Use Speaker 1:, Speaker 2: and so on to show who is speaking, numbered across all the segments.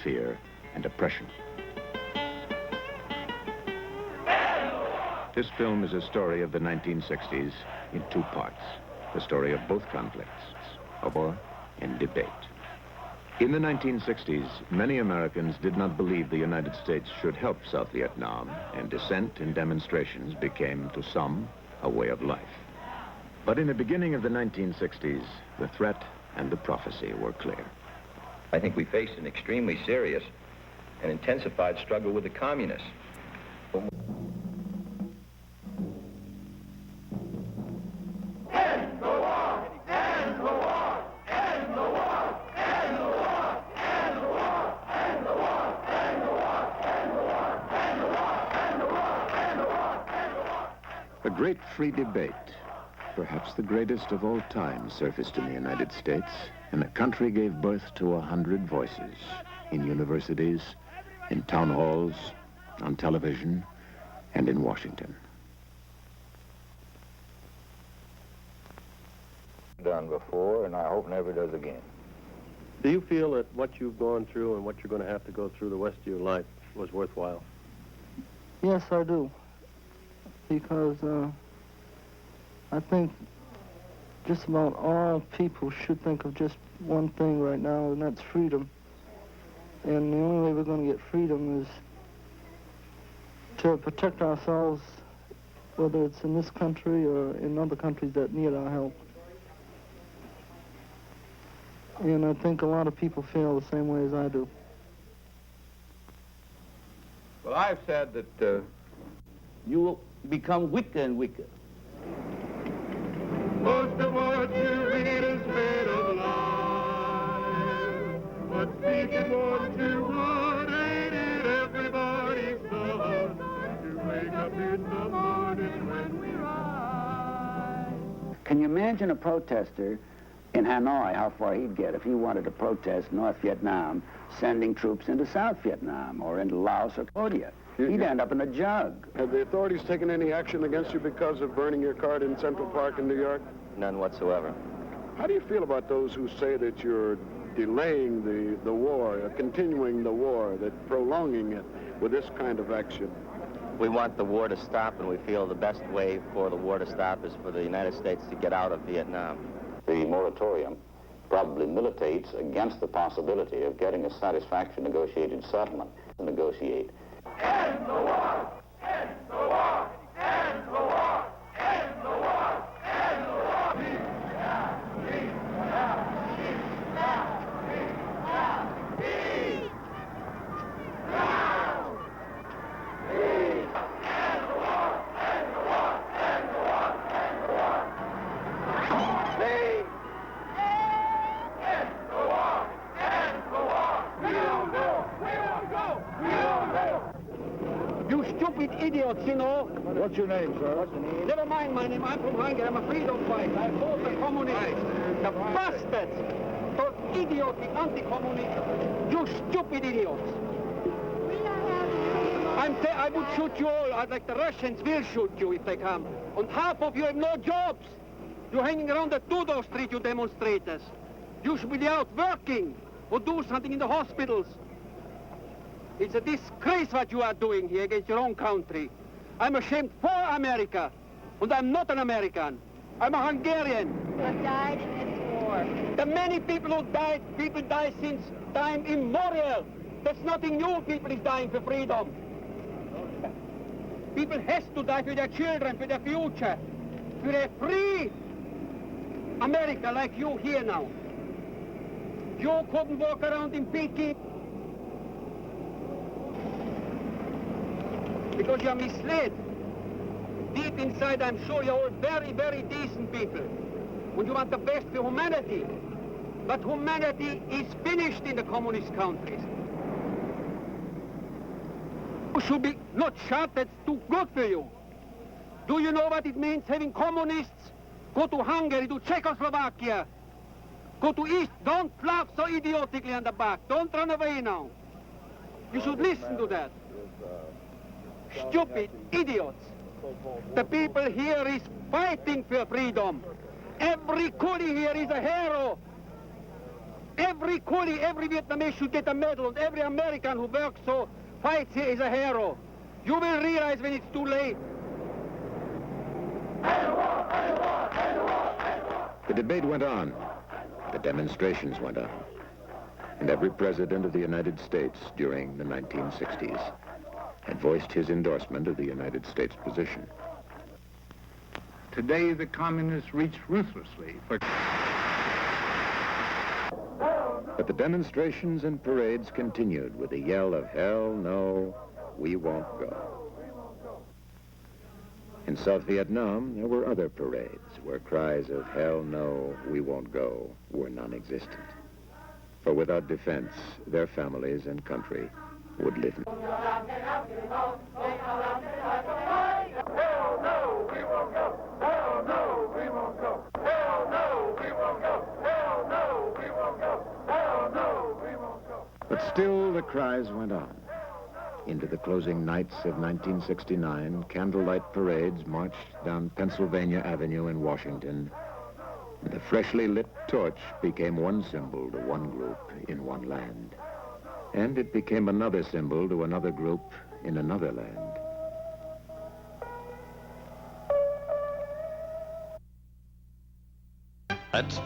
Speaker 1: fear and oppression. This film is a story of the 1960s in two parts, the story of both conflicts, of war and debate. In the 1960s, many Americans did not believe the United States should help South Vietnam, and dissent and demonstrations became, to some, a way of life. But in the beginning of the 1960s, the threat and the prophecy were clear.
Speaker 2: I think we faced an extremely serious and intensified struggle with the communists.
Speaker 1: A great free debate, perhaps the greatest of all time, surfaced in the United States, and the country gave birth to 100 voices in universities, in town halls, on television, and in Washington.
Speaker 3: Done before, and I hope never does again.
Speaker 4: Do you feel that what you've gone through and what you're going to have to go through the rest of your life was worthwhile?
Speaker 5: Yes, I do. Because I think just about all people should think of just one thing right now, and that's freedom. And the only way we're going to get freedom is to protect ourselves, whether it's in this country or in other countries that need our help. And I think a lot of people feel the same way as I do.
Speaker 3: Well, I've said that
Speaker 6: you will become weaker and weaker.
Speaker 7: Most of what you read is made of lies, but speaking what you would, ain't it everybody's thought to wake up in the morning when we rise.
Speaker 6: Can you imagine a protester in Hanoi, how far he'd get if he wanted to protest North Vietnam sending troops into South Vietnam or into Laos or Cambodia? He'd end up in a jug.
Speaker 4: Have the authorities taken any action against you because of burning your card in Central Park in New York?
Speaker 2: None whatsoever.
Speaker 4: How do you feel about those who say that you're delaying the war, continuing the war, that prolonging it with this kind of action?
Speaker 2: We want the war to stop, and we feel the best way for the war to stop is for the United States to get out of Vietnam.
Speaker 8: The moratorium probably militates against the possibility of getting a satisfactory negotiated settlement to negotiate.
Speaker 7: End the war! End the war! End the war! End the war! End the war!
Speaker 6: Idiots, you know.
Speaker 4: What's your name, sir?
Speaker 6: Never mind my name. I'm from Hungary. I'm a freedom fighter. I fought the communists. The bastards. Those idiotic anti-communists. You stupid idiots. I would shoot you all. Like the Russians will shoot you if they come. And half of you have no jobs. You're hanging around the Tudor Street, you demonstrators. You should be out working or do something in the hospitals. It's a disgrace what you are doing here against your own country. I'm ashamed for America, and I'm not an American. I'm a Hungarian.
Speaker 9: Who died in this war.
Speaker 6: The many people who died, people die since time immemorial. There's nothing new. People is dying for freedom. People has to die for their children, for their future, for a free America like you here now. You couldn't walk around in Peking because you're misled. Deep inside, I'm sure you're all very, very decent people. And you want the best for humanity. But humanity is finished in the communist countries. You should be not shot, that's too good for you. Do you know what it means having communists go to Hungary, to Czechoslovakia, go to East? Don't laugh so idiotically on the back. Don't run away now. You should listen to that. Stupid idiots. The people here is fighting for freedom. Every coolie here is a hero. Every coolie, every Vietnamese should get a medal, and every American who works so, fights here is a hero. You will realize when it's too late.
Speaker 1: The debate went on. The demonstrations went on. And every president of the United States during the 1960s had voiced his endorsement of the United States position.
Speaker 3: Today, the communists reach ruthlessly for...
Speaker 1: But the demonstrations and parades continued with a yell of, "Hell no, we won't go." In South Vietnam, there were other parades where cries of "Hell no, we won't go" were non-existent. For without defense, their families and country would live. But still, the cries went on. Into the closing nights of 1969, candlelight parades marched down Pennsylvania Avenue in Washington. And the freshly lit torch became one symbol to one group in one land. And it became another symbol to another group in another land.
Speaker 10: That's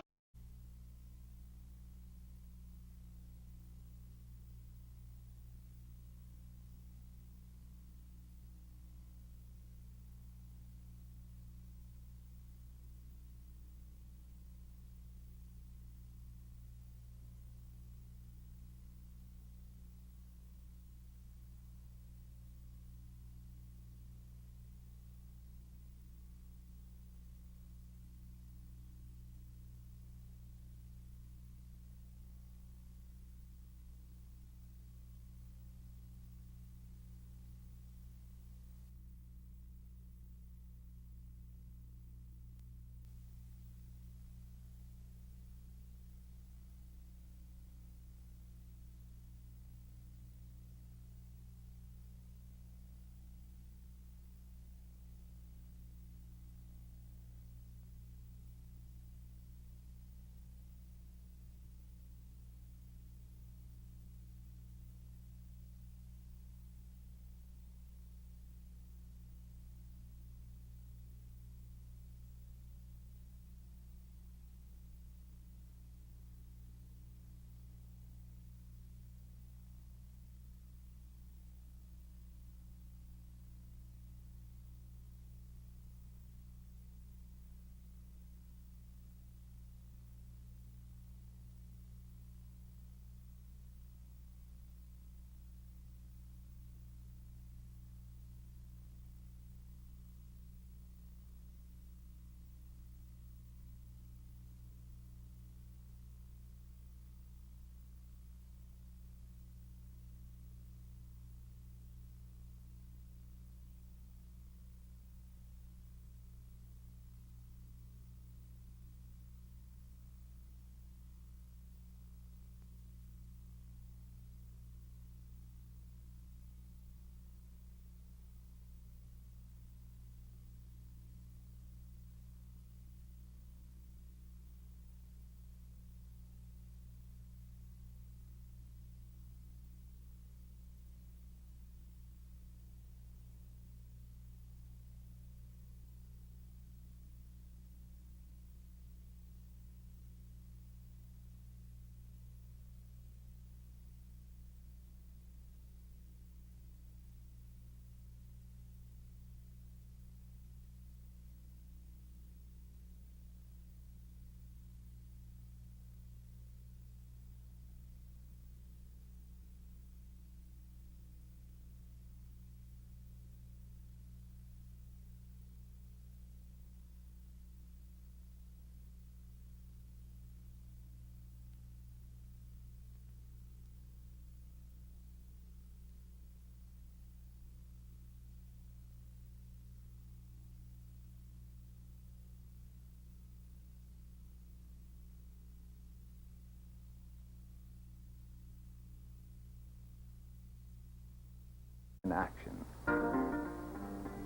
Speaker 4: in action.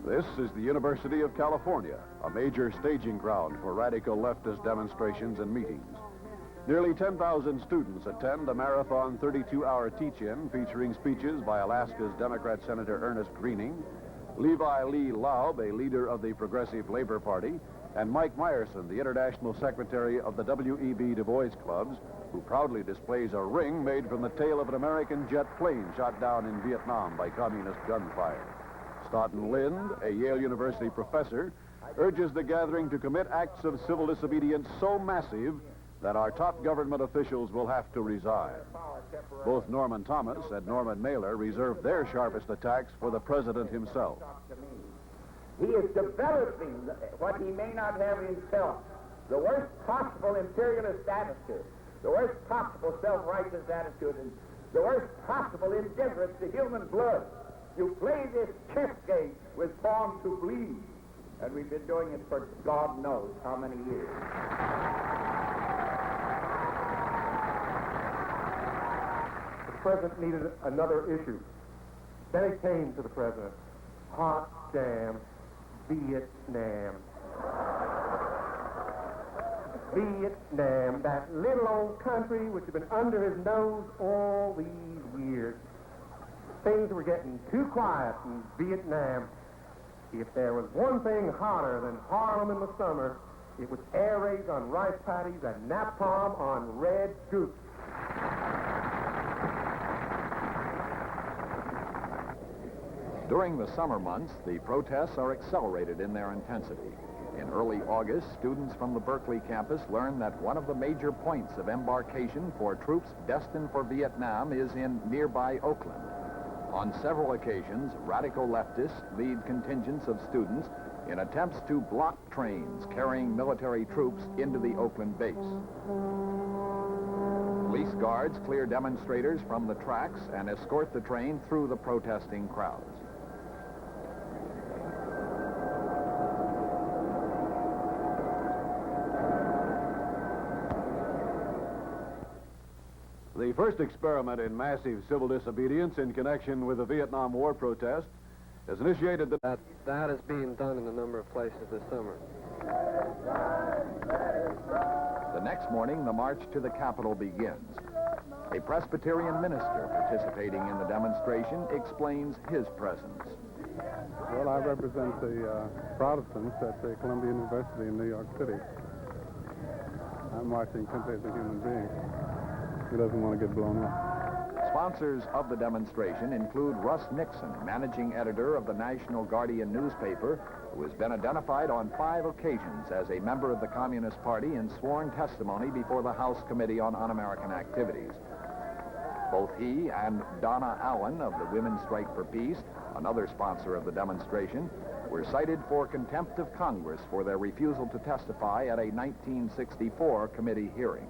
Speaker 4: This is the University of California, a major staging ground for radical leftist demonstrations and meetings. Nearly 10,000 students attend a marathon 32-hour teach-in featuring speeches by Alaska's Democrat Senator Ernest Greening, Levi Lee Laub, a leader of the Progressive Labor Party, and Mike Meyerson, the International Secretary of the W.E.B. Du Bois Clubs, who proudly displays a ring made from the tail of an American jet plane shot down in Vietnam by communist gunfire. Stoughton Lind, a Yale University professor, urges the gathering to commit acts of civil disobedience so massive that our top government officials will have to resign. Both Norman Thomas and Norman Mailer reserve their sharpest attacks for the president himself.
Speaker 10: He is developing what he may not have himself, the worst possible imperialist attitude, the worst possible self-righteous attitude, and the worst possible indifference to human blood. You play this chess game with form to bleed, and we've been doing it for God knows how many years.
Speaker 11: The president needed another issue. Then it came to the president. Hot damn Vietnam. Vietnam, that little old country which had been under his nose all these years. Things were getting too quiet in Vietnam. If there was one thing hotter than Harlem in the summer, it was air raids on rice paddies and napalm on red goose.
Speaker 12: During the summer months, the protests are accelerated in their intensity. In early August, students from the Berkeley campus learn that one of the major points of embarkation for troops destined for Vietnam is in nearby Oakland. On several occasions, radical leftists lead contingents of students in attempts to block trains carrying military troops into the Oakland base. Police guards clear demonstrators from the tracks and escort the train through the protesting crowds.
Speaker 4: The first experiment in massive civil disobedience in connection with the Vietnam War protest has initiated the...
Speaker 13: That is being done in a number of places this summer.
Speaker 12: The next morning, the march to the Capitol begins. A Presbyterian minister participating in the demonstration explains his presence.
Speaker 14: Well, I represent the Protestants at the Columbia University in New York City. I'm marching simply as a human being who doesn't want to get blown up.
Speaker 12: Sponsors of the demonstration include Russ Nixon, managing editor of the National Guardian newspaper, who has been identified on 5 occasions as a member of the Communist Party in sworn testimony before the House Committee on Un-American Activities. Both he and Donna Allen of the Women's Strike for Peace, another sponsor of the demonstration, were cited for contempt of Congress for their refusal to testify at a 1964 committee hearing.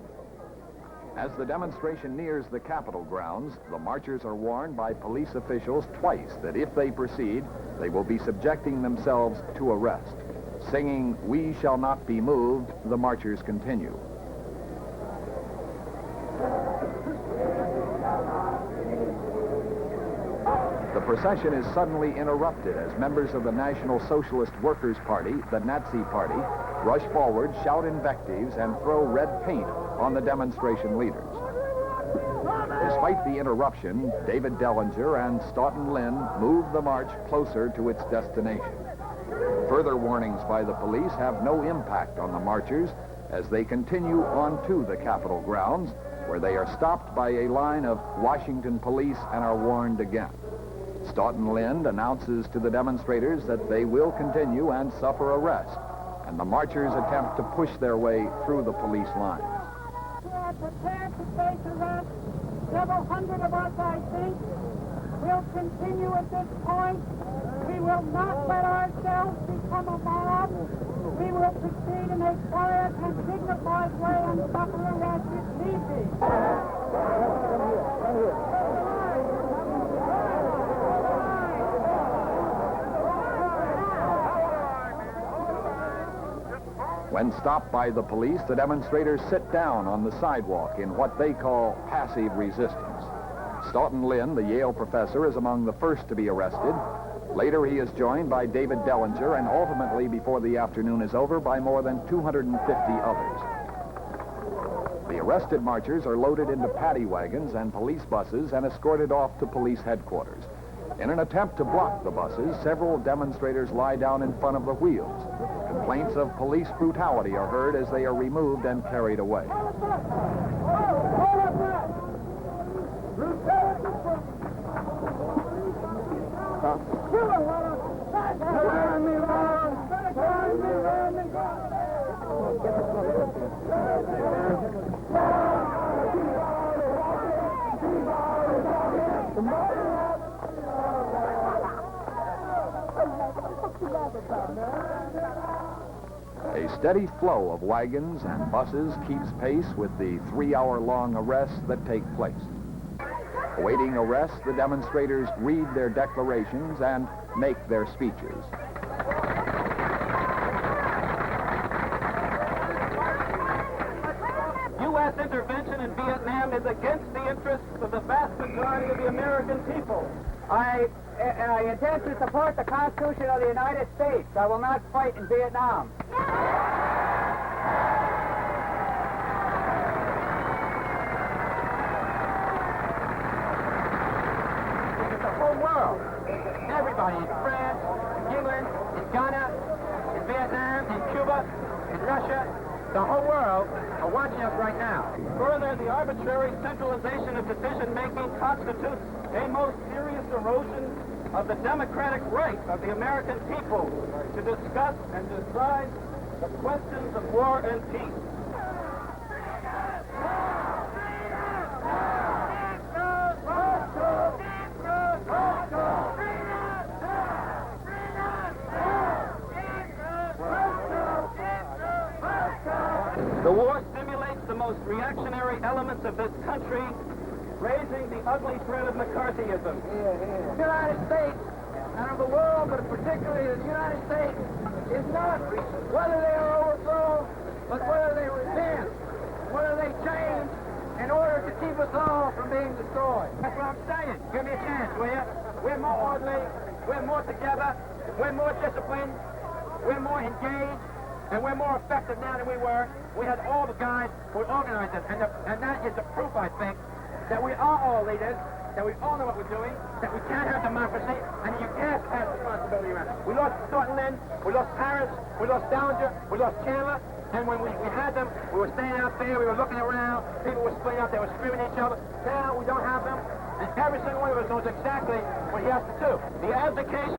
Speaker 12: As the demonstration nears the Capitol grounds, the marchers are warned by police officials twice that if they proceed, they will be subjecting themselves to arrest. Singing, "We Shall Not Be Moved," the marchers continue. The procession is suddenly interrupted as members of the National Socialist Workers' Party, the Nazi Party, rush forward, shout invectives, and throw red paint on the demonstration leaders. Despite the interruption, David Dellinger and Stoughton Lind move the march closer to its destination. Further warnings by the police have no impact on the marchers as they continue on to the Capitol grounds, where they are stopped by a line of Washington police and are warned again. Stoughton Lind announces to the demonstrators that they will continue and suffer arrest, and the marchers attempt to push their way through the police lines.
Speaker 15: We are prepared to face arrest. Several hundred of us, I think, will continue at this point. We will not let ourselves become a mob. We will proceed in a quiet and dignified way and suffer arrest if need be.
Speaker 12: When stopped by the police, the demonstrators sit down on the sidewalk in what they call passive resistance. Stoughton Lind, the Yale professor, is among the first to be arrested. Later, he is joined by David Dellinger, and ultimately, before the afternoon is over, by more than 250 others. The arrested marchers are loaded into paddy wagons and police buses and escorted off to police headquarters. In an attempt to block the buses, several demonstrators lie down in front of the wheels. Complaints of police brutality are heard as they are removed and carried away. A steady flow of wagons and buses keeps pace with the 3-hour-long arrests that take place. Awaiting arrest, the demonstrators read their declarations and make their speeches.
Speaker 16: U.S. intervention in Vietnam is against the interests of the vast majority of the American people.
Speaker 17: I intend to support the Constitution of the United States. I will not fight in Vietnam.
Speaker 16: The whole world, everybody in France, in England, in Ghana, in Vietnam, in Cuba, in Russia, the whole world are watching us right now. Further, the arbitrary centralization of decision-making constitutes a most serious erosion of the democratic right of the American people to discuss and decide the questions of war and peace. The war stimulates the most reactionary elements of this country, raising the ugly threat of McCarthyism.
Speaker 17: The United States and of the world, but particularly the United States, is not whether they are overthrown, but whether they repent, whether they change in order to keep us all from being destroyed.
Speaker 16: That's what I'm saying. Give me a chance, will you? We're more orderly, we're more together, we're more disciplined, we're more engaged, and we're more effective now than we were. We had all the guys who organized it, and that is the proof, I think, that we are all leaders, that we all know what we're doing, that we can't have democracy, and you can't pass responsibility around. We lost Thornton Lynn, we lost Harris, we lost Ballinger, we lost Chandler, and when we had them, we were standing out there, we were looking around, people were splitting up, they were screaming at each other. Now we don't have them, and every single one of us knows exactly what he has to do. The abdication,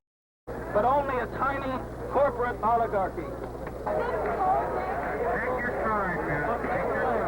Speaker 16: but only a tiny corporate oligarchy.
Speaker 7: Take your time, man. Take your time.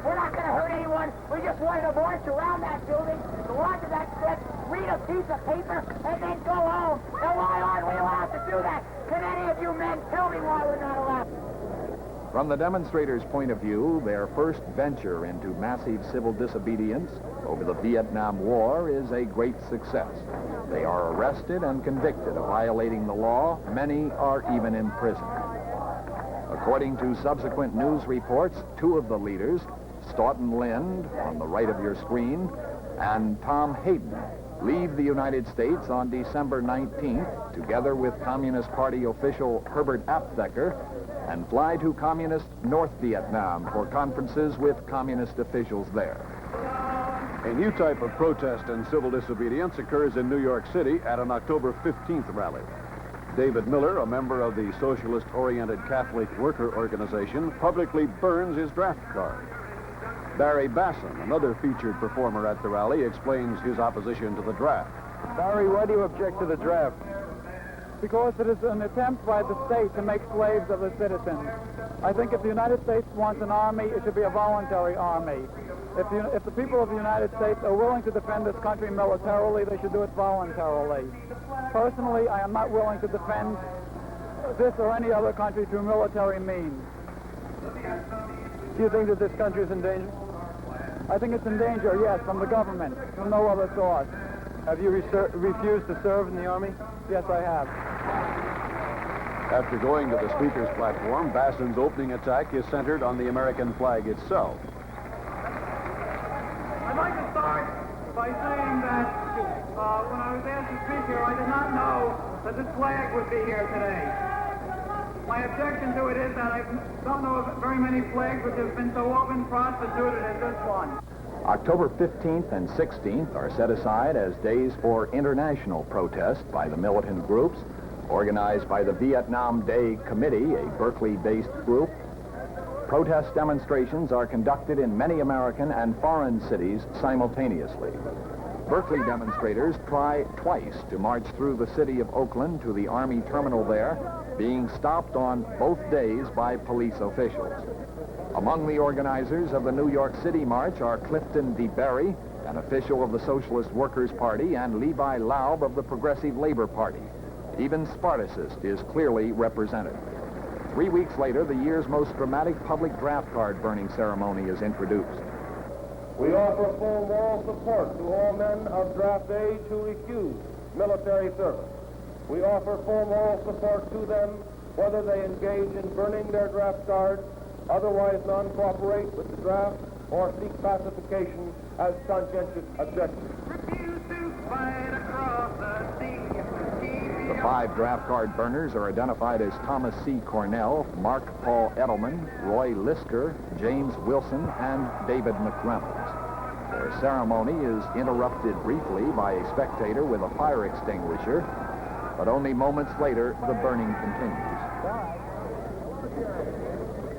Speaker 15: We're not going to hurt anyone. We just wanted to march around that building, go onto that stretch, read a piece of paper, and then go home. Now, why aren't we allowed to do that? Can any of you men tell me why we're not allowed?
Speaker 12: From the demonstrators' point of view, their first venture into massive civil disobedience over the Vietnam War is a great success. They are arrested and convicted of violating the law. Many are even imprisoned. According to subsequent news reports, two of the leaders, Stoughton Lind, on the right of your screen, and Tom Hayden, leave the United States on December 19th, together with Communist Party official Herbert Aptheker, and fly to Communist North Vietnam for conferences with Communist officials there.
Speaker 4: A new type of protest and civil disobedience occurs in New York City at an October 15th rally. David Miller, a member of the socialist-oriented Catholic Worker Organization, publicly burns his draft card. Barry Basson, another featured performer at the rally, explains his opposition to the draft.
Speaker 18: Barry, why do you object to the draft? Because it is an attempt by the state to make slaves of the citizens. I think if the United States wants an army, it should be a voluntary army. If the people of the United States are willing to defend this country militarily, they should do it voluntarily. Personally, I am not willing to defend this or any other country through military means.
Speaker 14: Do you think that this country is in danger?
Speaker 18: I think it's in danger, yes, from the government, from no other source.
Speaker 13: Have you refused to serve in the Army? Yes, I have.
Speaker 4: After going to the speaker's platform, Basson's opening attack is centered on the American flag itself.
Speaker 18: I'd like to start by saying that when I was asked to speak here, I did not know that this flag would be here today. My objection to it is that I don't know of very many flags which have been so often prostituted as this one.
Speaker 12: October 15th and 16th are set aside as days for international protest by the militant groups, organized by the Vietnam Day Committee, a Berkeley-based group. Protest demonstrations are conducted in many American and foreign cities simultaneously. Berkeley demonstrators try twice to march through the city of Oakland to the Army terminal there, being stopped on both days by police officials. Among the organizers of the New York City March are Clifton DeBerry, an official of the Socialist Workers' Party, and Levi Laub of the Progressive Labor Party. Even Spartacist is clearly represented. 3 weeks later, the year's most dramatic public draft card burning ceremony is introduced.
Speaker 11: We offer full moral support to all men of draft age who refuse military service. We offer full moral support to them whether they engage in burning their draft cards, otherwise non-cooperate with the draft, or seek pacification as conscientious objectors.
Speaker 12: The 5 draft card burners are identified as Thomas C. Cornell, Mark Paul Edelman, Roy Lisker, James Wilson, and David McReynolds. Their ceremony is interrupted briefly by a spectator with a fire extinguisher, but only moments later, the burning continues.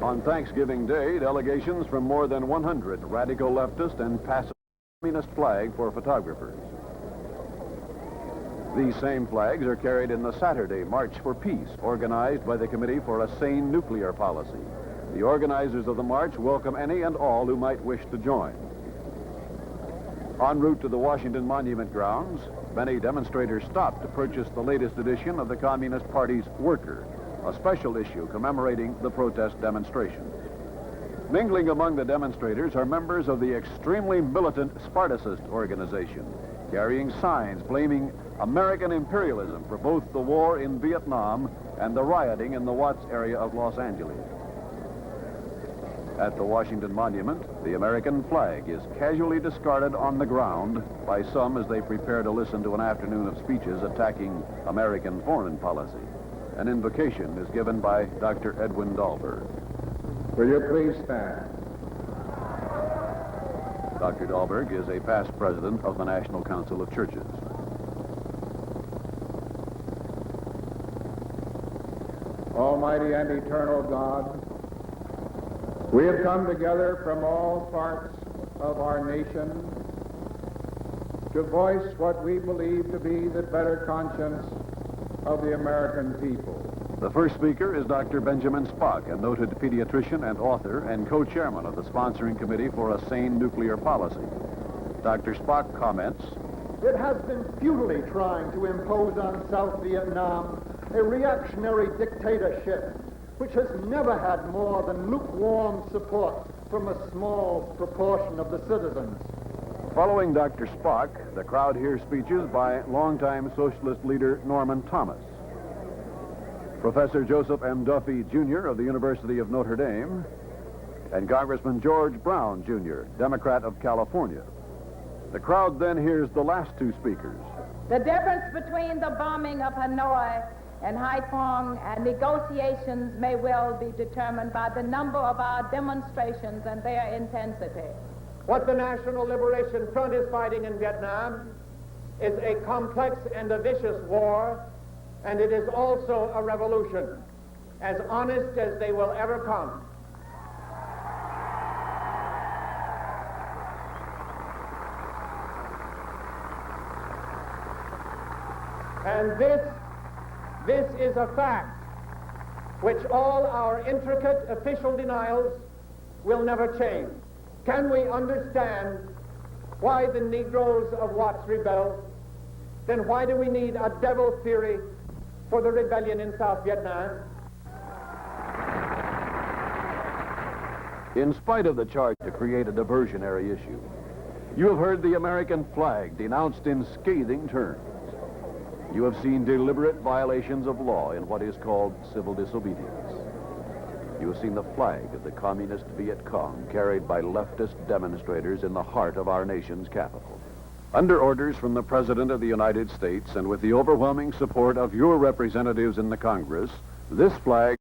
Speaker 4: On Thanksgiving Day, delegations from more than 100 radical leftist and pacifist communist flag for photographers. These same flags are carried in the Saturday March for Peace, organized by the Committee for a Sane Nuclear Policy. The organizers of the march welcome any and all who might wish to join. En route to the Washington Monument grounds, many demonstrators stopped to purchase the latest edition of the Communist Party's Worker, a special issue commemorating the protest demonstration. Mingling among the demonstrators are members of the extremely militant Spartacist organization, carrying signs blaming American imperialism for both the war in Vietnam and the rioting in the Watts area of Los Angeles. At the Washington Monument, the American flag is casually discarded on the ground by some as they prepare to listen to an afternoon of speeches attacking American foreign policy. An invocation is given by Dr. Edwin Dahlberg.
Speaker 19: Will you please stand?
Speaker 4: Dr. Dahlberg is a past president of the National Council of Churches.
Speaker 19: Almighty and eternal God, we have come together from all parts of our nation to voice what we believe to be the better conscience of the American people.
Speaker 4: The first speaker is Dr. Benjamin Spock, a noted pediatrician and author and co-chairman of the sponsoring committee for a sane nuclear policy. Dr. Spock comments,
Speaker 20: "It has been futilely trying to impose on South Vietnam a reactionary dictatorship which has never had more than lukewarm support from a small proportion of the citizens."
Speaker 4: Following Dr. Spock, the crowd hears speeches by longtime socialist leader Norman Thomas. Professor Joseph M. Duffy, Jr. of the University of Notre Dame, and Congressman George Brown, Jr., Democrat of California. The crowd then hears the last 2 speakers.
Speaker 9: The difference between the bombing of Hanoi and Haiphong and negotiations may well be determined by the number of our demonstrations and their intensity.
Speaker 6: What the National Liberation Front is fighting in Vietnam is a complex and a vicious war, and it is also a revolution, as honest as they will ever come. And this is a fact which all our intricate official denials will never change. Can we understand why the Negroes of Watts rebelled? Then why do we need a devil theory for the rebellion in South Vietnam?
Speaker 4: In spite of the charge to create a diversionary issue, You have heard the American flag denounced in scathing terms. You have seen deliberate violations of law in what is called civil disobedience. You have seen the flag of the communist Viet Cong carried by leftist demonstrators in the heart of our nation's capital. Under orders from the President of the United States and with the overwhelming support of your representatives in the Congress, this flag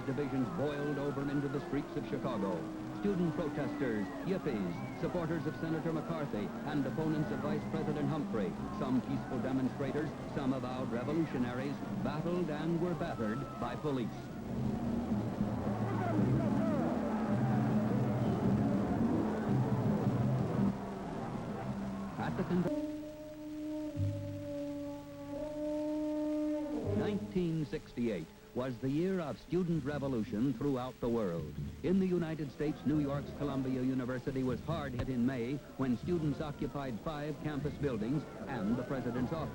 Speaker 21: Divisions boiled over and into the streets of Chicago. Student protesters, yippies, supporters of Senator McCarthy, and opponents of Vice President Humphrey. Some peaceful demonstrators, some avowed revolutionaries, battled and were battered by police. At the 1968 was the year of student revolution throughout the world. In the United States, New York's Columbia University was hard hit in May when students occupied 5 campus buildings and the president's office.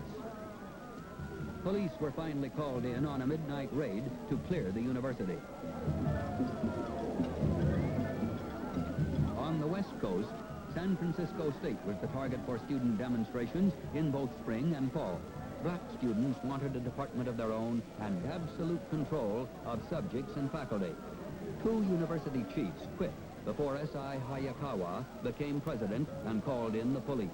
Speaker 21: Police were finally called in on a midnight raid to clear the university. On the West Coast, San Francisco State was the target for student demonstrations in both spring and fall. Black students wanted a department of their own and absolute control of subjects and faculty. 2 university chiefs quit before S.I. Hayakawa became president and called in the police.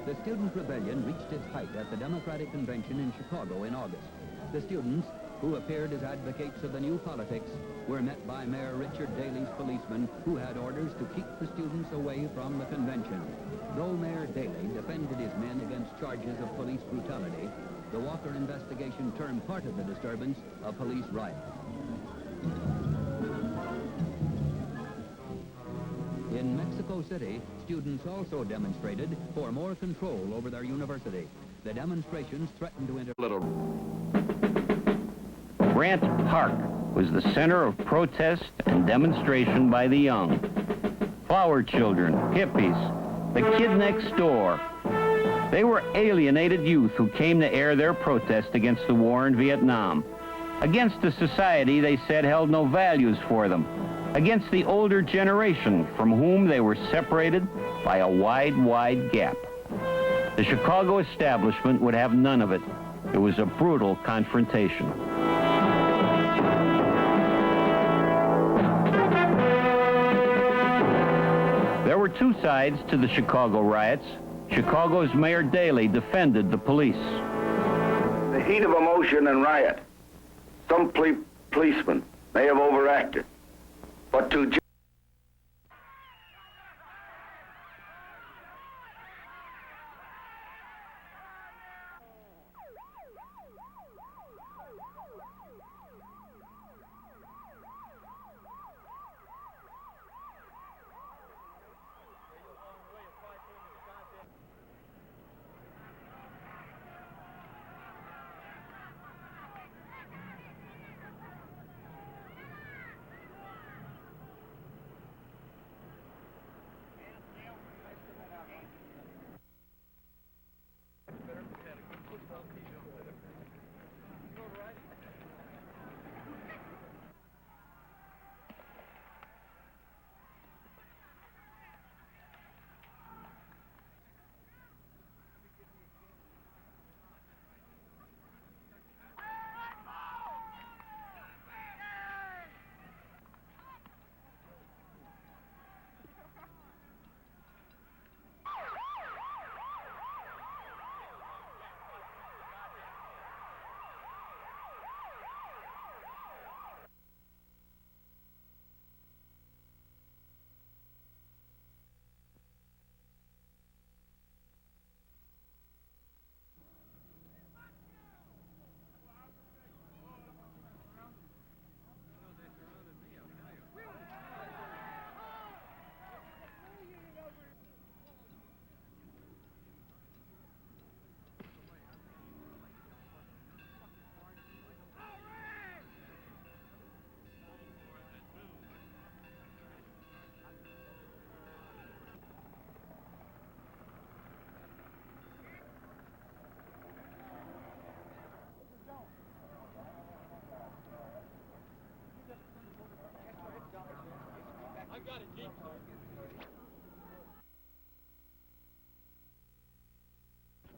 Speaker 21: The student rebellion reached its height at the Democratic Convention in Chicago in August. The students, who appeared as advocates of the new politics, were met by Mayor Richard Daley's policemen who had orders to keep the students away from the convention. Though Mayor Daley defended his men against charges of police brutality, the Walker investigation termed part of the disturbance a police riot. In Mexico City, students also demonstrated for more control over their university. The demonstrations threatened to
Speaker 22: Grant Park was the center of protest and demonstration by the young. Flower children, hippies, the kid next door. They were alienated youth who came to air their protest against the war in Vietnam, against a society they said held no values for them, against the older generation from whom they were separated by a wide, wide gap. The Chicago establishment would have none of it. It was a brutal confrontation. There were 2 sides to the Chicago riots. Chicago's Mayor Daley defended the police.
Speaker 23: The heat of emotion and riot. Some policemen may have overacted, but to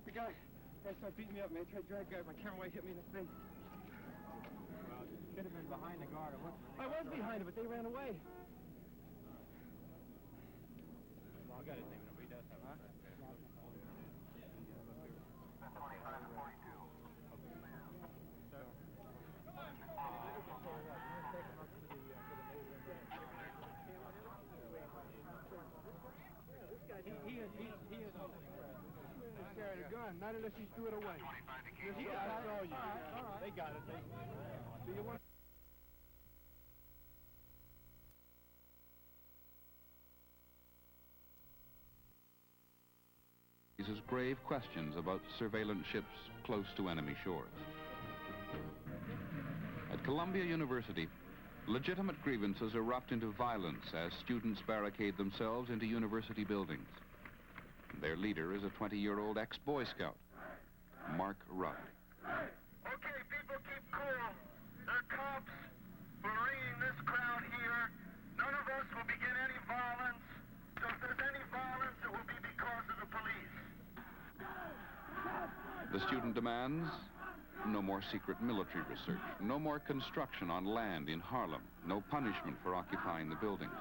Speaker 13: The guy started beating me up, man. Tried to drag my camera away, hit me in the face.
Speaker 2: Well, you should have been behind the guard.
Speaker 13: I was behind him, but they ran away.
Speaker 2: Well, I got his name. He does have a...
Speaker 13: He is carrying a gun, not unless he threw it away. I saw you. All right.
Speaker 2: They got it.
Speaker 13: Do you want...
Speaker 5: Raises grave questions about surveillance ships close to enemy shores. At Columbia University, legitimate grievances erupt into violence as students barricade themselves into university buildings. Their leader is a 20-year-old ex-Boy Scout, Mark Rudd.
Speaker 7: Okay, people, keep cool. They're cops for ringing this crowd here. None of us will begin any violence. So if there's any violence, it will be because of the police.
Speaker 5: The student demands no more secret military research, no more construction on land in Harlem, no punishment for occupying the buildings.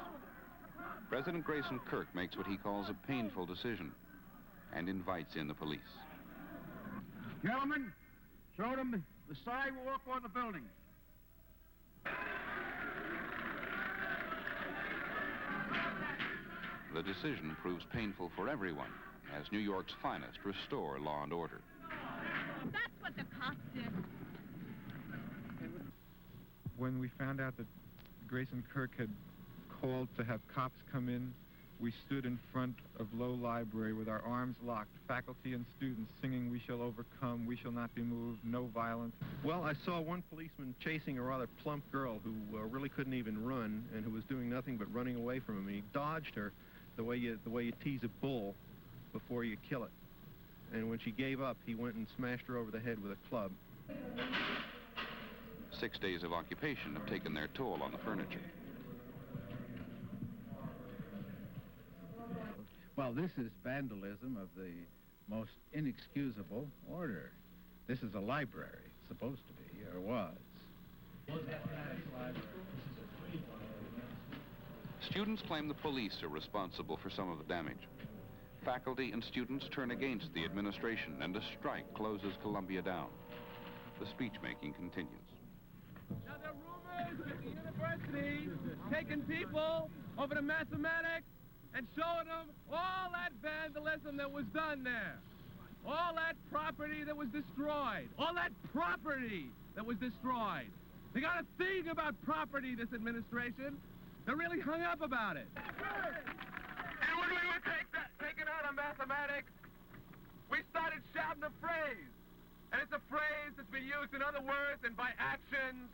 Speaker 5: President Grayson Kirk makes what he calls a painful decision and invites in the police.
Speaker 7: Gentlemen, show them the sidewalk or the building.
Speaker 5: The decision proves painful for everyone as New York's finest restore law and order.
Speaker 8: That's what the cops did.
Speaker 24: When we found out that Grayson Kirk had called to have cops come in, we stood in front of Low Library with our arms locked, faculty and students singing, "We shall overcome, we shall not be moved, no violence."
Speaker 25: Well, I saw one policeman chasing a rather plump girl who really couldn't even run and who was doing nothing but running away from him. He dodged her the way you tease a bull before you kill it. And when she gave up, he went and smashed her over the head with a club.
Speaker 5: 6 days of occupation have taken their toll on the furniture.
Speaker 26: Well, this is vandalism of the most inexcusable order. This is a library, supposed to be, or was.
Speaker 5: Students claim the police are responsible for some of the damage. Faculty and students turn against the administration, and a strike closes Columbia down. The speech-making continues.
Speaker 27: Now, there are rumors that the university taking people over to mathematics and showing them all that vandalism that was done there. All that property that was destroyed. All that property that was destroyed. They got a thing about property, this administration. They're really hung up about it. And when we were taken out on mathematics, we started shouting a phrase. And it's a phrase that's been used in other words and by actions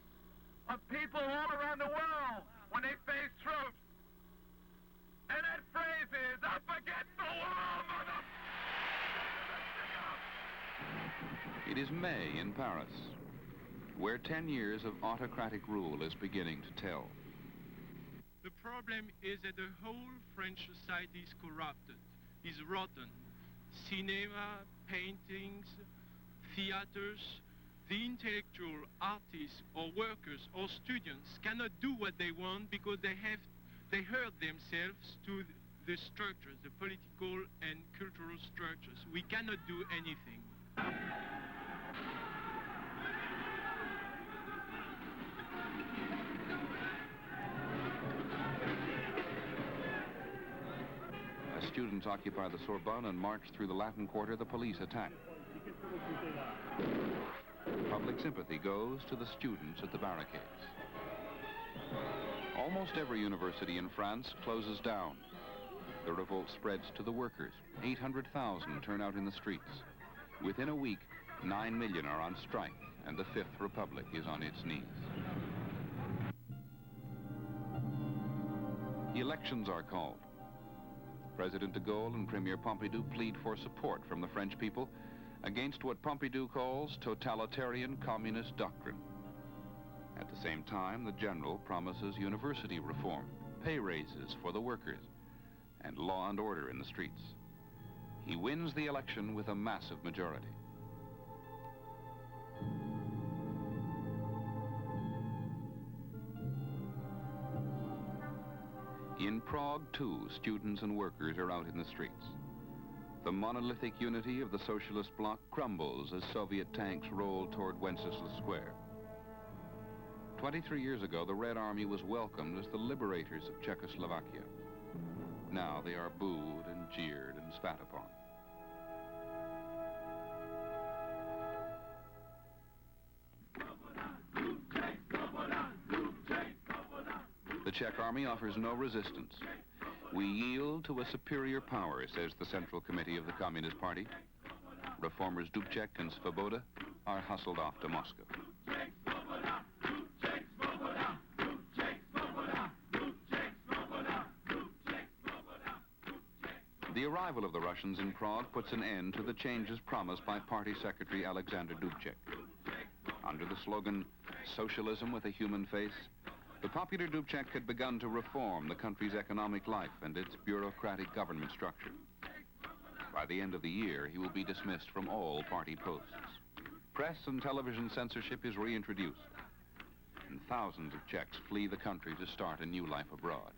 Speaker 27: of people all around the world when they face troops. And that phrase is, up against the wall, mother...
Speaker 5: It is May in Paris, where 10 years of autocratic rule is beginning to tell.
Speaker 28: The problem is that the whole French society is corrupted, is rotten. Cinema, paintings, theaters, the intellectual artists or workers or students cannot do what they want because they hurt themselves to the structures, the political and cultural structures. We cannot do anything.
Speaker 5: As students occupy the Sorbonne and march through the Latin Quarter, the police attack. Public sympathy goes to the students at the barricades. Almost every university in France closes down. The revolt spreads to the workers. 800,000 turn out in the streets. Within a week, 9 million are on strike, and the Fifth Republic is on its knees. Elections are called. President de Gaulle and Premier Pompidou plead for support from the French people against what Pompidou calls totalitarian communist doctrine. At the same time, the general promises university reform. pay raises for the workers, and law and order in the streets. He wins the election with a massive majority. In Prague, too, students and workers are out in the streets. The monolithic unity of the socialist bloc crumbles as Soviet tanks roll toward Wenceslas Square. 23 years ago, the Red Army was welcomed as the liberators of Czechoslovakia. Now they are booed and jeered and spat upon. The Czech army offers no resistance. We yield to a superior power, says the Central Committee of the Communist Party. Reformers Dubček and Svoboda are hustled off to Moscow. The arrival of the Russians in Prague puts an end to the changes promised by Party Secretary Alexander Dubček. Under the slogan, "Socialism with a Human Face," the popular Dubček had begun to reform the country's economic life and its bureaucratic government structure. By the end of the year, he will be dismissed from all party posts. Press and television censorship is reintroduced, and thousands of Czechs flee the country to start a new life abroad.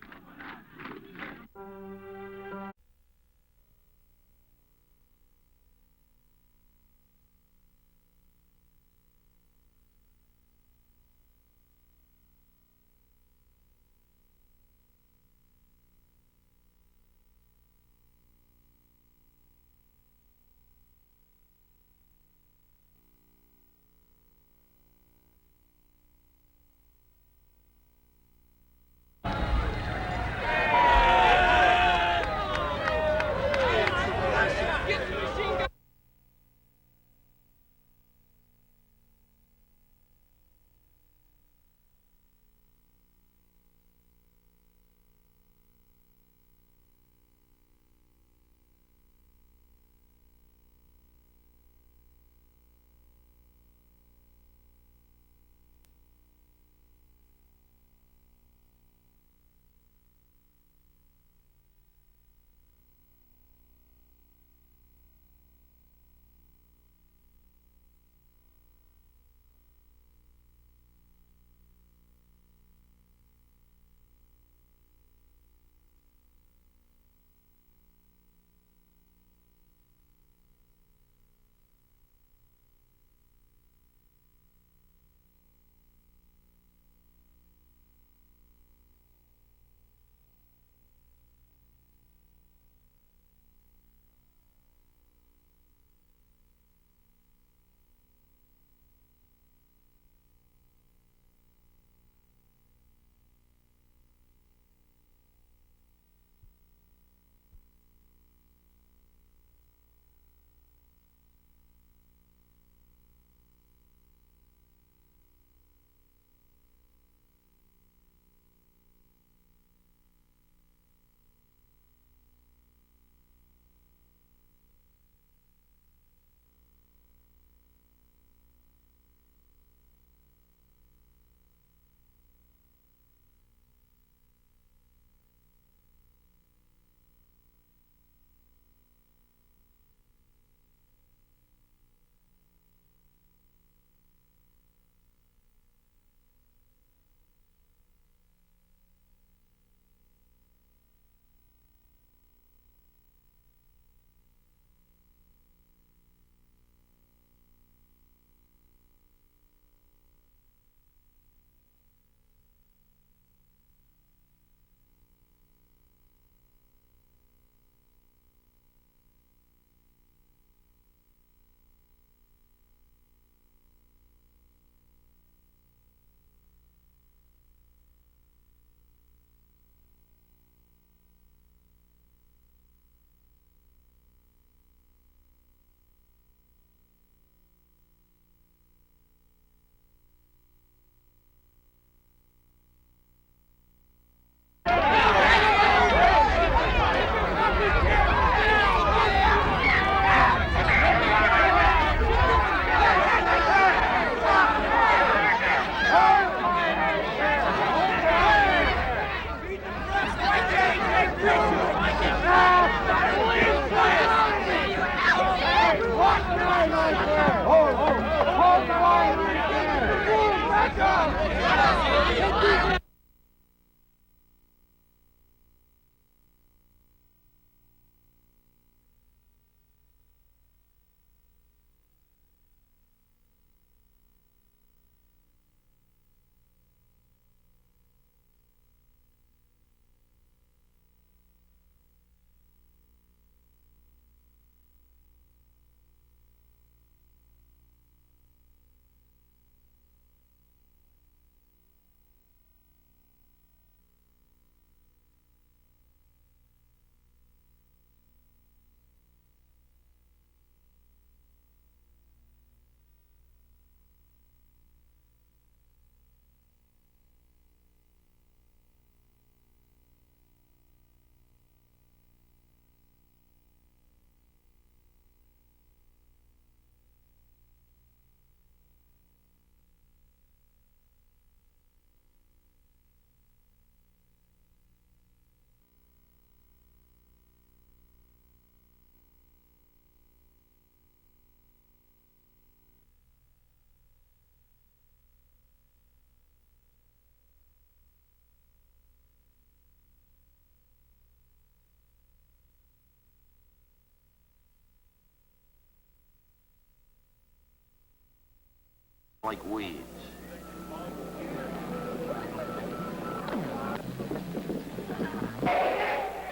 Speaker 1: like weeds.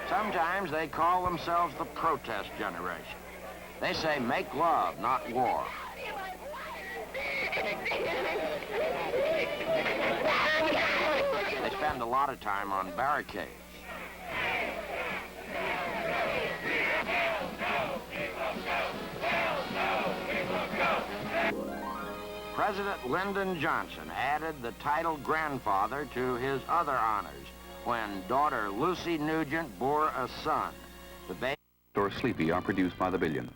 Speaker 1: Sometimes they call themselves the protest generation. They say make love, not war. They spend a lot of time on barricades. President Lyndon Johnson added the title grandfather to his other honors when daughter Lucy Nugent bore a son. The baby
Speaker 5: Or Sleepy are produced by the billions.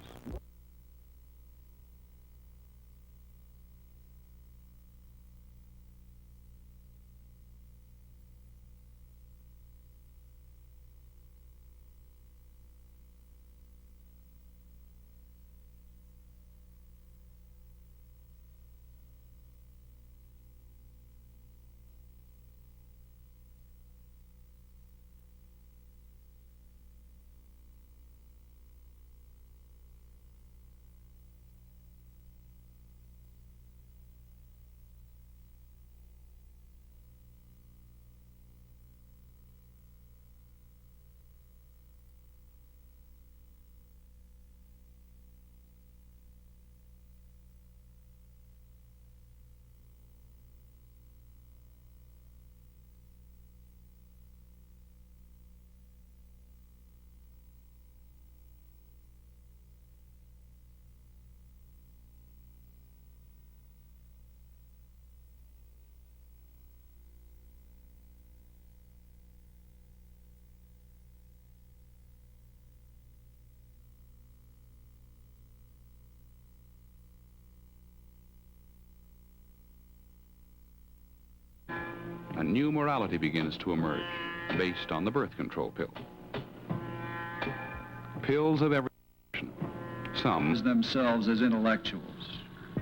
Speaker 5: A new morality begins to emerge, based on the birth control pill. Pills of every description. Some
Speaker 3: themselves as intellectuals.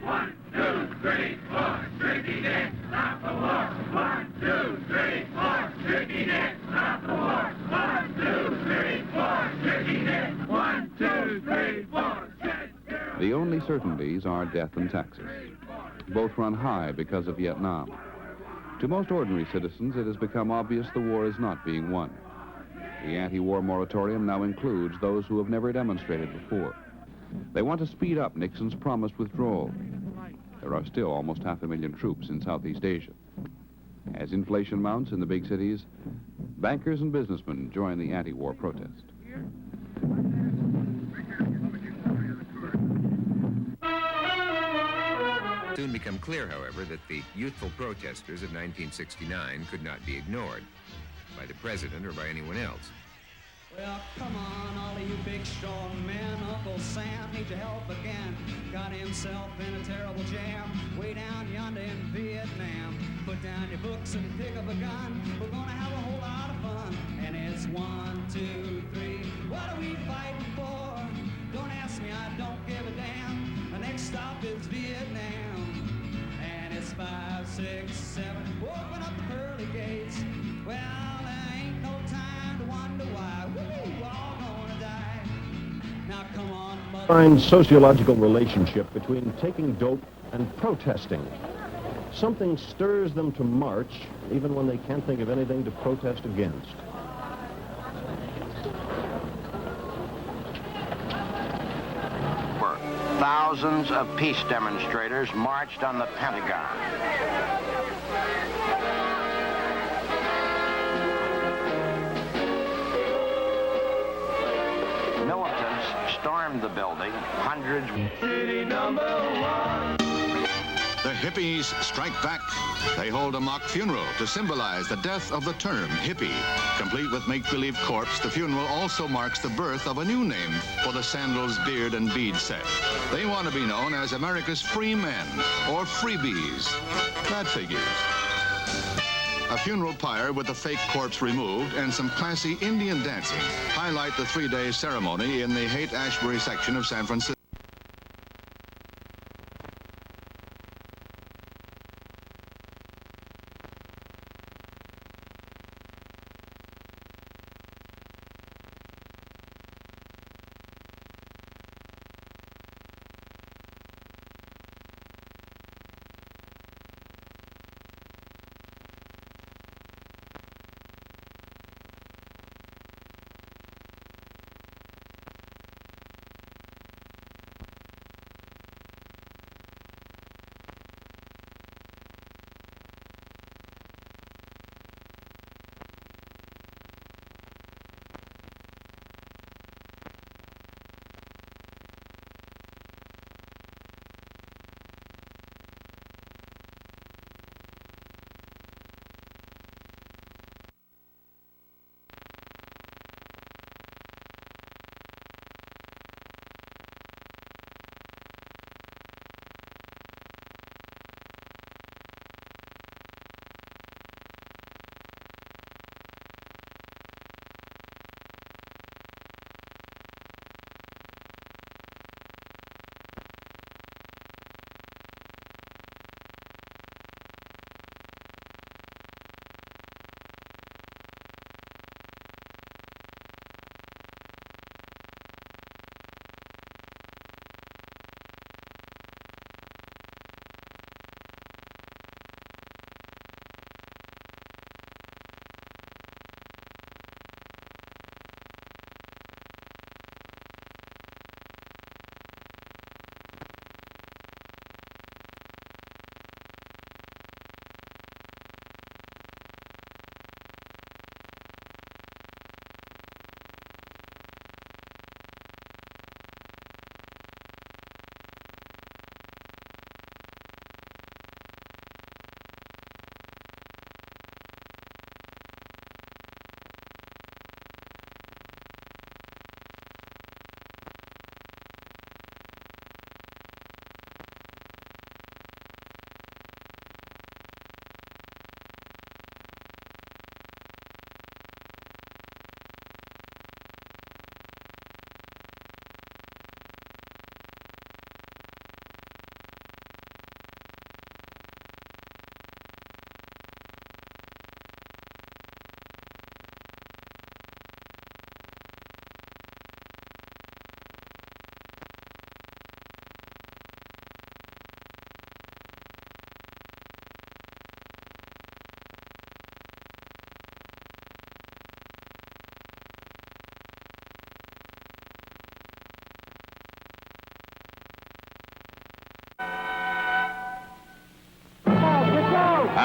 Speaker 7: 1, 2, 3, 4, tricky dick, stop the war. 1, 2, 3, 4, tricky dick, stop the war. 1, 2, 3, 4, tricky dick. 1, 2, 3, 4.
Speaker 5: The only certainties are death and taxes. Both run high because of Vietnam. To most ordinary citizens, it has become obvious the war is not being won. The anti-war moratorium now includes those who have never demonstrated before. They want to speed up Nixon's promised withdrawal. There are still almost 500,000 troops in Southeast Asia. As inflation mounts in the big cities, bankers and businessmen join the anti-war protest.
Speaker 10: Soon become clear, however, that the youthful protesters of 1969 could not be ignored by the president or by anyone else.
Speaker 14: Well, come on, all of you big strong men. Uncle Sam needs your help again. Got himself in a terrible jam way down yonder in Vietnam. Put down your books and pick up a gun. We're gonna have a whole lot of fun. And it's 1, 2, 3. What are we fighting for? Don't ask me, I don't give a damn. The next stop is Vietnam. And it's 5, 6, 7. Open up the pearly gates. Well, there ain't no time to wonder why. We're all gonna die. Now come on, mother.
Speaker 15: Find sociological relationship between taking dope and protesting. Something stirs them to march even when they can't think of anything to protest against.
Speaker 1: Thousands of peace demonstrators marched on the Pentagon. Militants stormed the building, hundreds.
Speaker 7: City number 1.
Speaker 16: The hippies strike back. They hold a mock funeral to symbolize the death of the term hippie. Complete with make-believe corpse, the funeral also marks the birth of a new name for the sandals, beard, and bead set. They want to be known as America's free men, or freebies. That figures. A funeral pyre with the fake corpse removed and some classy Indian dancing highlight the 3-day ceremony in the Haight-Ashbury section of San Francisco.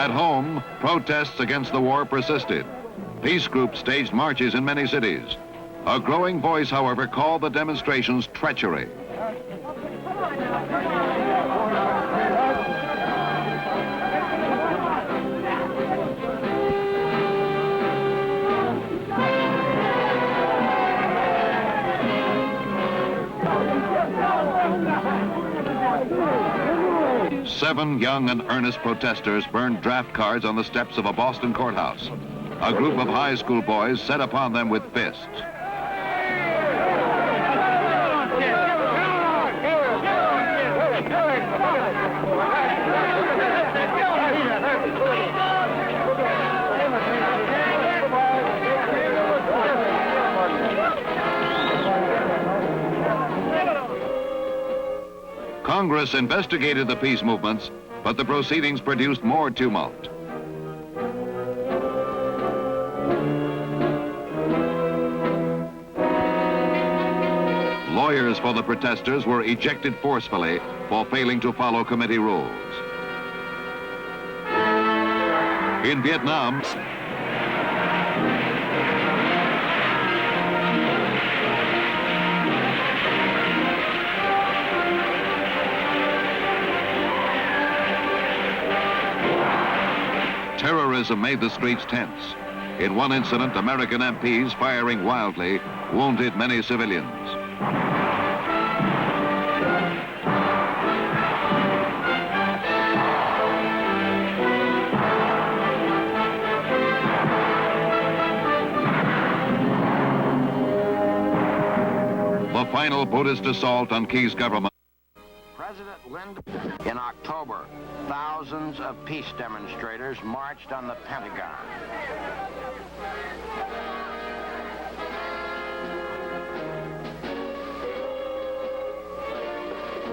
Speaker 16: At home, protests against the war persisted. Peace groups staged marches in many cities. A growing voice, however, called the demonstrations treachery. Seven young and earnest protesters burned draft cards on the steps of a Boston courthouse. A group of high school boys set upon them with fists. Congress investigated the peace movements, but the proceedings produced more tumult. Lawyers for the protesters were ejected forcefully for failing to follow committee rules. In Vietnam, terrorism made the streets tense. In one incident, American MPs firing wildly wounded many civilians. The final Buddhist assault on Key's government.
Speaker 1: President Lyndon. In October, thousands of peace demonstrators marched on the Pentagon.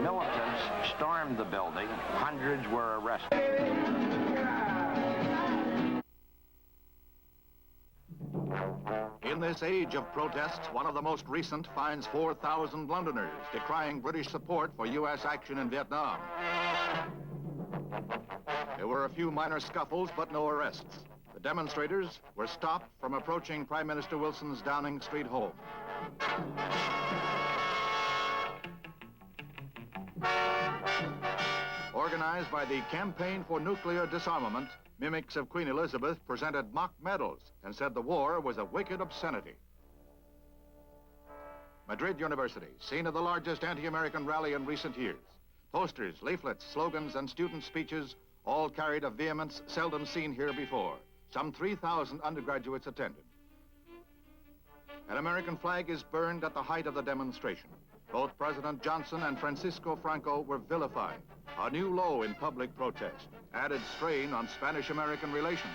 Speaker 1: Militants stormed the building. Hundreds were arrested.
Speaker 16: In this age of protests, one of the most recent finds 4,000 Londoners decrying British support for U.S. action in Vietnam. There were a few minor scuffles, but no arrests. The demonstrators were stopped from approaching Prime Minister Wilson's Downing Street home. Organized by the Campaign for Nuclear Disarmament, mimics of Queen Elizabeth presented mock medals and said the war was a wicked obscenity. Madrid University, scene of the largest anti-American rally in recent years. Posters, leaflets, slogans, and student speeches all carried a vehemence seldom seen here before. Some 3,000 undergraduates attended. An American flag is burned at the height of the demonstration. Both President Johnson and Francisco Franco were vilified. A new low in public protest, added strain on Spanish-American relations.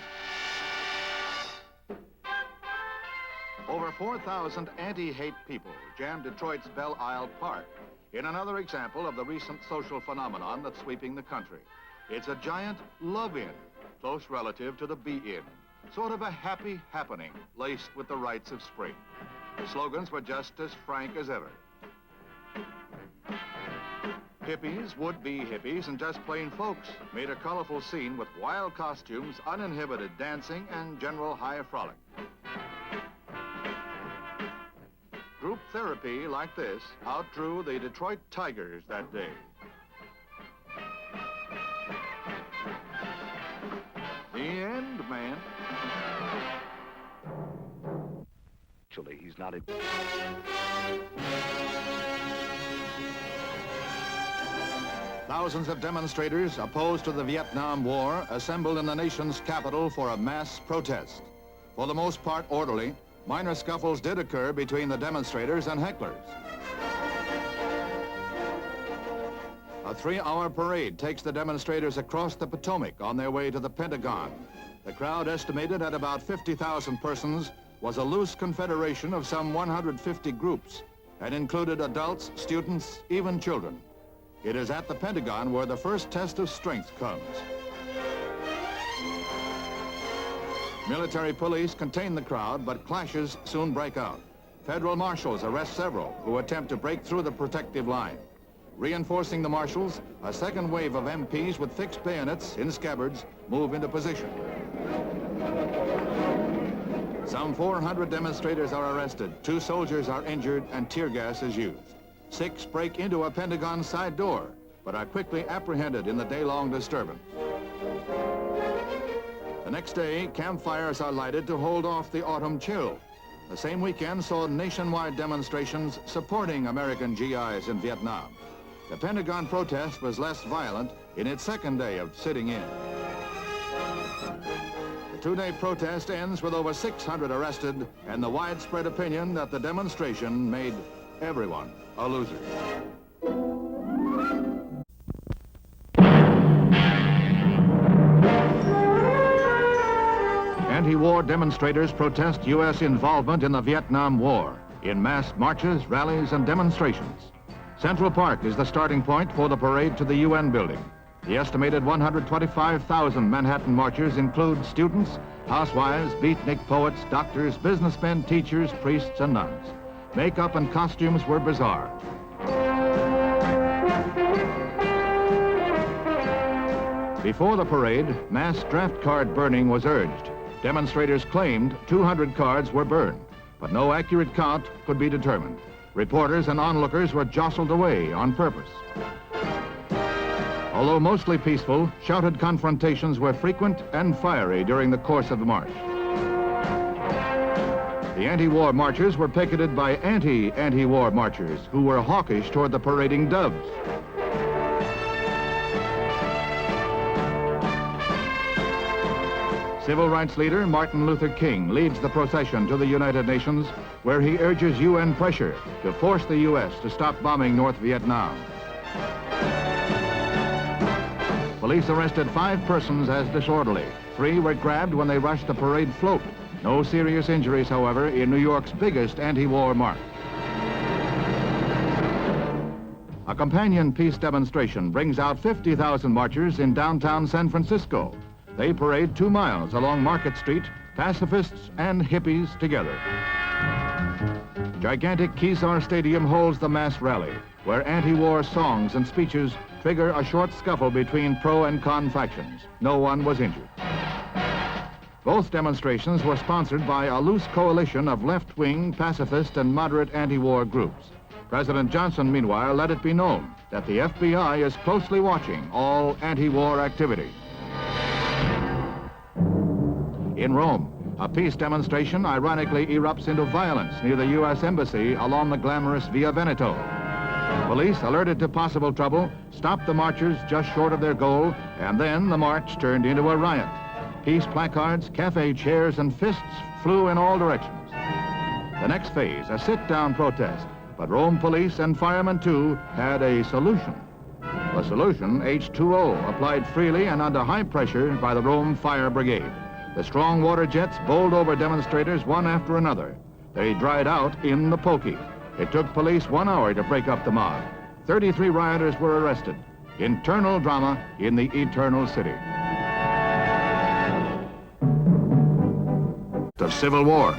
Speaker 16: Over 4,000 anti-hate people jammed Detroit's Belle Isle Park in another example of the recent social phenomenon that's sweeping the country. It's a giant love-in, close relative to the be-in, sort of a happy happening laced with the rites of spring. The slogans were just as frank as ever. Hippies, would-be hippies, and just plain folks made a colorful scene with wild costumes, uninhibited dancing, and general high frolic. Group therapy like this outdrew the Detroit Tigers that day. The end, man.
Speaker 3: Actually, he's not a...
Speaker 16: Thousands of demonstrators opposed to the Vietnam War assembled in the nation's capital for a mass protest. For the most part orderly, minor scuffles did occur between the demonstrators and hecklers. A 3-hour parade takes the demonstrators across the Potomac on their way to the Pentagon. The crowd, estimated at about 50,000 persons, was a loose confederation of some 150 groups and included adults, students, even children. It is at the Pentagon where the first test of strength comes. Military police contain the crowd, but clashes soon break out. Federal marshals arrest several who attempt to break through the protective line. Reinforcing the marshals, a second wave of MPs with fixed bayonets in scabbards move into position. Some 400 demonstrators are arrested, 2 soldiers are injured, and tear gas is used. 6 break into a Pentagon side door, but are quickly apprehended in the day-long disturbance. The next day, campfires are lighted to hold off the autumn chill. The same weekend saw nationwide demonstrations supporting American GIs in Vietnam. The Pentagon protest was less violent in its second day of sitting in. The 2-day protest ends with over 600 arrested and the widespread opinion that the demonstration made everyone a loser. Anti-war demonstrators protest U.S. involvement in the Vietnam War in mass marches, rallies, and demonstrations. Central Park is the starting point for the parade to the UN building. The estimated 125,000 Manhattan marchers include students, housewives, beatnik poets, doctors, businessmen, teachers, priests, and nuns. Makeup and costumes were bizarre. Before the parade, mass draft card burning was urged. Demonstrators claimed 200 cards were burned, but no accurate count could be determined. Reporters and onlookers were jostled away on purpose. Although mostly peaceful, shouted confrontations were frequent and fiery during the course of the march. The anti-war marchers were picketed by anti-war marchers who were hawkish toward the parading doves. Civil rights leader Martin Luther King leads the procession to the United Nations, where he urges UN pressure to force the U.S. to stop bombing North Vietnam. Police arrested 5 persons as disorderly. 3 were grabbed when they rushed the parade float. No serious injuries, however, in New York's biggest anti-war march. A companion peace demonstration brings out 50,000 marchers in downtown San Francisco. They parade 2 miles along Market Street, pacifists and hippies together. Gigantic Kezar Stadium holds the mass rally, where anti-war songs and speeches trigger a short scuffle between pro and con factions. No one was injured. Both demonstrations were sponsored by a loose coalition of left-wing, pacifist, and moderate anti-war groups. President Johnson, meanwhile, let it be known that the FBI is closely watching all anti-war activity. In Rome, a peace demonstration ironically erupts into violence near the U.S. Embassy along the glamorous Via Veneto. Police, alerted to possible trouble, stopped the marchers just short of their goal, and then the march turned into a riot. Peace placards, cafe chairs, and fists flew in all directions. The next phase, a sit-down protest, but Rome police and firemen, too, had a solution. The solution, H2O, applied freely and under high pressure by the Rome Fire Brigade. The strong water jets bowled over demonstrators one after another. They dried out in the pokey. It took police 1 hour to break up the mob. 33 rioters were arrested. Internal drama in the Eternal City. The Civil War.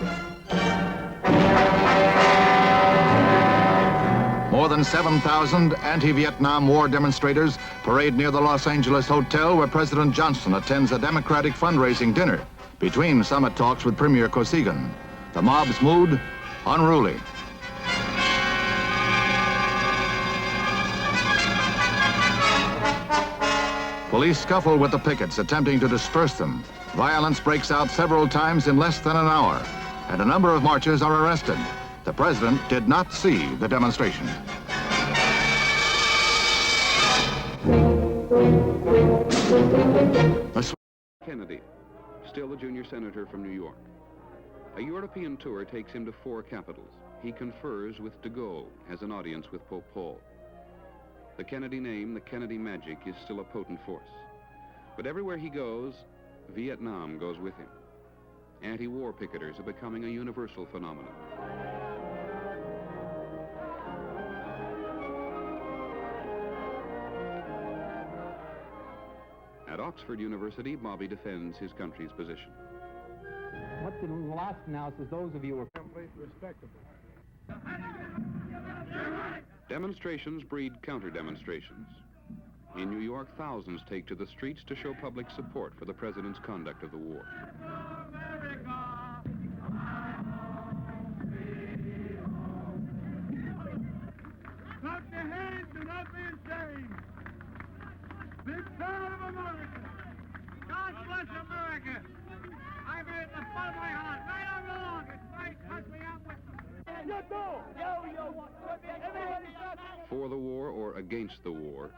Speaker 16: More than 7,000 anti-Vietnam War demonstrators parade near the Los Angeles hotel where President Johnson attends a Democratic fundraising dinner between summit talks with Premier Kosygin. The mob's mood, unruly. Police scuffle with the pickets, attempting to disperse them. Violence breaks out several times in less than an hour, and a number of marchers are arrested. The president did not see the demonstration.
Speaker 5: Kennedy, still a junior senator from New York. A European tour takes him to 4 capitals. He confers with de Gaulle, has an audience with Pope Paul. The Kennedy name, the Kennedy magic, is still a potent force. But everywhere he goes, Vietnam goes with him. Anti-war picketers are becoming a universal phenomenon. At Oxford University, Bobby defends his country's position.
Speaker 2: What's lost now is those of you who are
Speaker 13: Someplace respectable.
Speaker 5: Demonstrations breed counter-demonstrations. In New York, thousands take to the streets to show public support for the president's conduct of the war.
Speaker 7: Clap your hands and not be ashamed. Big son of America. God bless America. I mean, the fun of my heart. Right or wrong, it's right. Cut me out with
Speaker 5: For the war or against the war,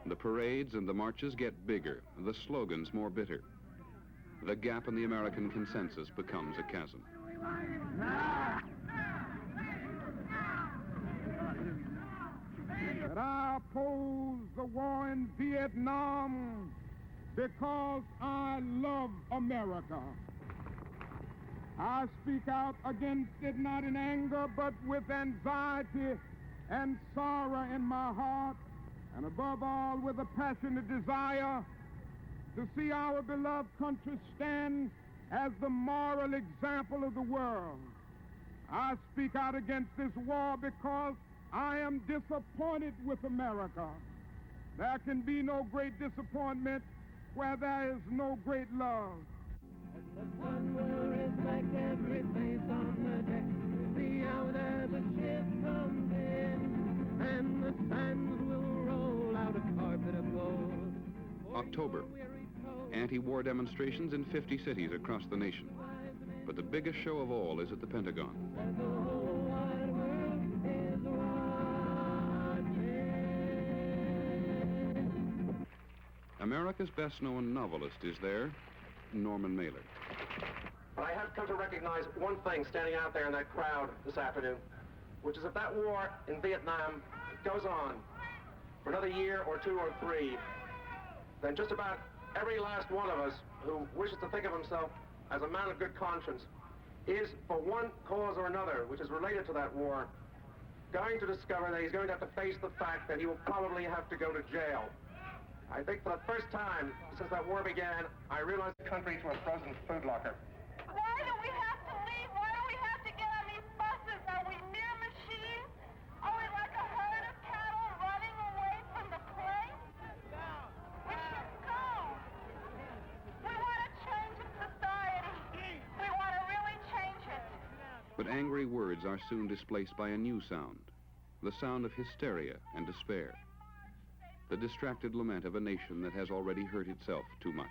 Speaker 5: the parades and the marches get bigger, the slogans more bitter. The gap in the American consensus becomes a chasm.
Speaker 7: That I oppose the war in Vietnam because I love America. I speak out against it not in anger, but with anxiety and sorrow in my heart, and above all with a passionate desire to see our beloved country stand as the moral example of the world. I speak out against this war because I am disappointed with America. There can be no great disappointment where there is no great love.
Speaker 27: The sun will reflect every face on the deck. See how there the ship comes in, and the sands will roll out a carpet of gold.
Speaker 5: October. Anti-war demonstrations in 50 cities across the nation. But the biggest show of all is at the Pentagon.
Speaker 27: The whole wide world is watching.
Speaker 5: America's best-known novelist is there, Norman Mailer.
Speaker 6: But I have come to recognize one thing standing out there in that crowd this afternoon, which is if that war in Vietnam goes on for another year or two or three, then just about every last one of us who wishes to think of himself as a man of good conscience is, for one cause or another, which is related to that war, going to discover that he's going to have to face the fact that he will probably have to go to jail. I think for the first time since that war began, I realized the country to a frozen food locker.
Speaker 8: Why do we have to leave? Why do we have to get on these buses? Are we mere machines? Are we like a herd of cattle running away from the place? We should go. We want to change society. We want to really change it.
Speaker 5: But angry words are soon displaced by a new sound, the sound of hysteria and despair, the distracted lament of a nation that has already hurt itself too much.